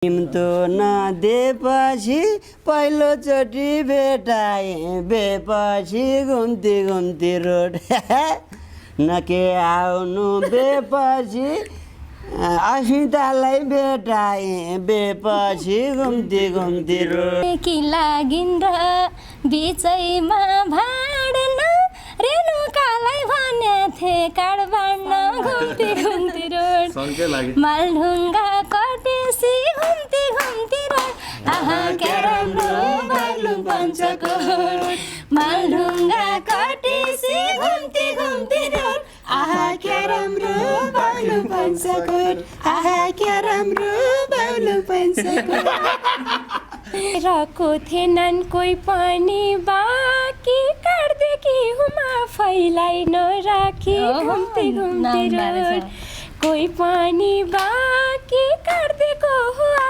तिम्रो नदेपछि पहिलोचोटि भेटाएपछि घुम्ती रोड नके आउनु बेपछि अस्मितालाई भेटाएपछि घुम्ती रोड कि लागिन् र बिचैमा भाड्न रेणुकालाई भने थिए काड बाँड्न घुम्ती रोड मालढुङ्गा कटेसी घुम्ती रोड आहा क्या राम्रो बाग्लुङ पञ्चकोट मालढुङ्गा कटेसी घुम्ती रोड आहा क्या राम्रो बाग्लुङ पञ्चकोट आहा क्या राम्रो बाग्लुङ पञ्चकोट रको थिएनन् कोही पनि बाँकी काट्देखि हुमा फैलाई नराखी घुम्ती रोड कोही पनि बाँकी काट्दिएको